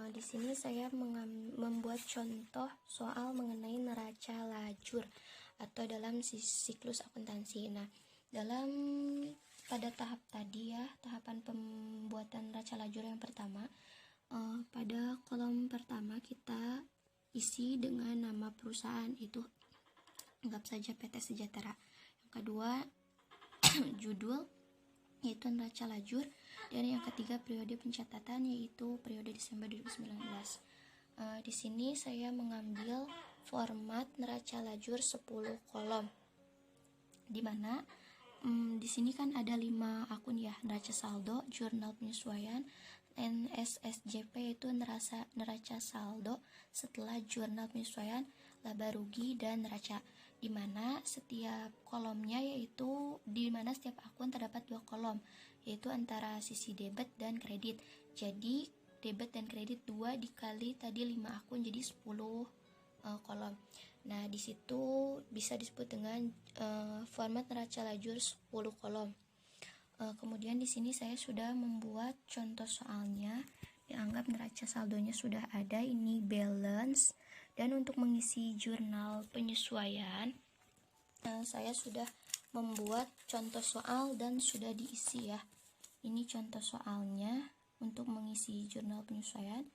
Di sini saya membuat contoh soal mengenai neraca lajur atau dalam siklus akuntansi. Nah, pada tahap tadi ya, tahapan pembuatan neraca lajur yang pertama, pada kolom pertama kita isi dengan nama perusahaan, itu anggap saja PT Sejahtera. Yang kedua judul, yaitu neraca lajur, dan yang ketiga periode pencatatan, yaitu periode Desember 2019. Di sini saya mengambil format neraca lajur 10 kolom, di mana di sini kan ada 5 akun ya, neraca saldo, jurnal penyesuaian, NSSJP itu neraca saldo setelah jurnal penyesuaian, laba rugi, dan neraca, di mana setiap kolomnya yaitu di mana setiap akun terdapat 2 kolom, yaitu antara sisi debit dan kredit. Jadi debit dan kredit 2 dikali tadi 5 akun, jadi 10 kolom. Nah, di situ bisa disebut dengan format neraca lajur 10 kolom. Kemudian di sini saya sudah membuat contoh soalnya. Dianggap neraca saldonya sudah ada, ini balance. Dan untuk mengisi jurnal penyesuaian, saya sudah membuat contoh soal dan sudah diisi ya. Ini contoh soalnya untuk mengisi jurnal penyesuaian,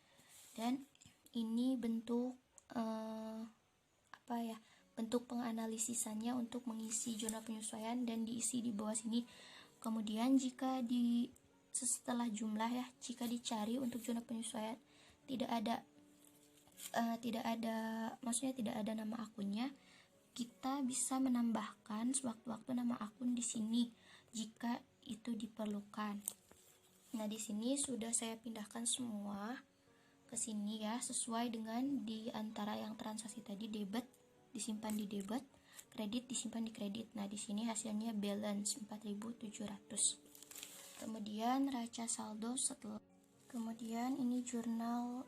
dan ini bentuk bentuk penganalisisannya untuk mengisi jurnal penyesuaian dan diisi di bawah sini. Kemudian jika setelah jumlah ya, jika dicari untuk jurnal penyesuaian tidak ada nama akunnya, kita bisa menambahkan sewaktu-waktu nama akun di sini jika itu diperlukan. Nah, di sini sudah saya pindahkan semua ke sini ya, sesuai dengan di antara yang transaksi tadi, debit disimpan di debit, kredit disimpan di kredit. Nah, di sini hasilnya balance 4.700. Kemudian neraca saldo kemudian ini jurnal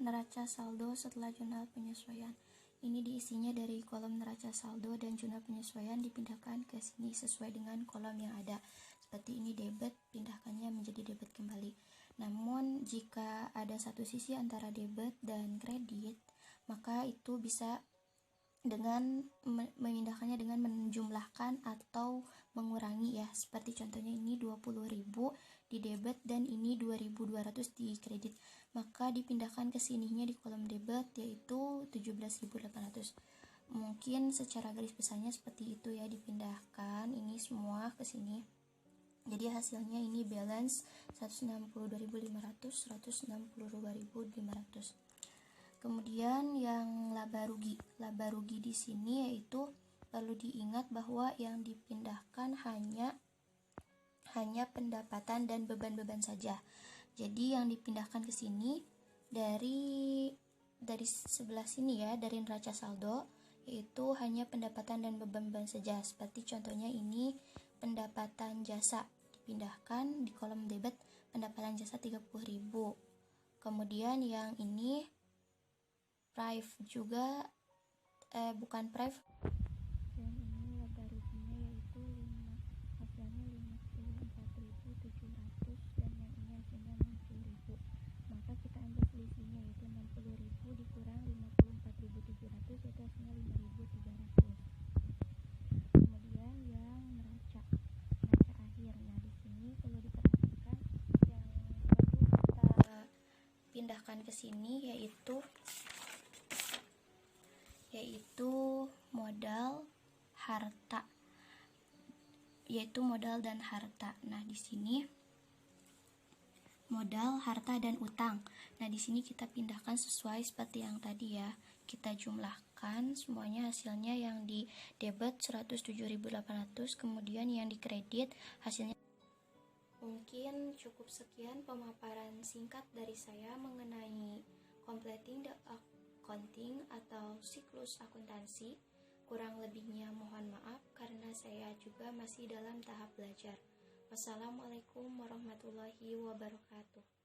neraca saldo setelah jurnal penyesuaian. Ini diisinya dari kolom neraca saldo dan jurnal penyesuaian dipindahkan ke sini sesuai dengan kolom yang ada. Seperti ini debit, pindahkannya menjadi debit kembali. Namun jika ada satu sisi antara debit dan kredit, maka itu bisa dengan memindahkannya dengan menjumlahkan atau mengurangi ya, seperti contohnya ini 20.000 di debit dan ini 2.200 di kredit, maka dipindahkan ke sininya di kolom debit, yaitu 17.800. Mungkin secara garis besarnya seperti itu ya, dipindahkan ini semua ke sini. Jadi hasilnya ini balance 162.500, 162.500. Kemudian yang laba rugi di sini, yaitu perlu diingat bahwa yang dipindahkan hanya pendapatan dan beban-beban saja. Jadi yang dipindahkan ke sini dari sebelah sini ya, dari neraca saldo, yaitu hanya pendapatan dan beban-beban saja. Seperti contohnya ini pendapatan jasa, dipindahkan di kolom debit pendapatan jasa 30.000. Kemudian yang ini prive juga bukan prive, dan ini laba ruginya yaitu hasilnya 54.700 dan yang ini hasilnya 60.000. Maka kita ambil selisihnya yaitu 60.000 dikurang 54.700, yaitu hasilnya 5.300. Kemudian yang neraca akhir. Nah, di sini perlu diperhatikan yang perlu kita pindahkan ke sini yaitu modal dan harta. Nah, di sini modal, harta, dan utang. Nah, di sini kita pindahkan sesuai seperti yang tadi ya. Kita jumlahkan semuanya, hasilnya yang di debit 107.800, kemudian yang di kredit hasilnya. Mungkin cukup sekian pemaparan singkat dari saya mengenai completing the accounting atau siklus akuntansi. Kurang lebihnya mohon maaf karena saya juga masih dalam tahap belajar. Wassalamualaikum warahmatullahi wabarakatuh.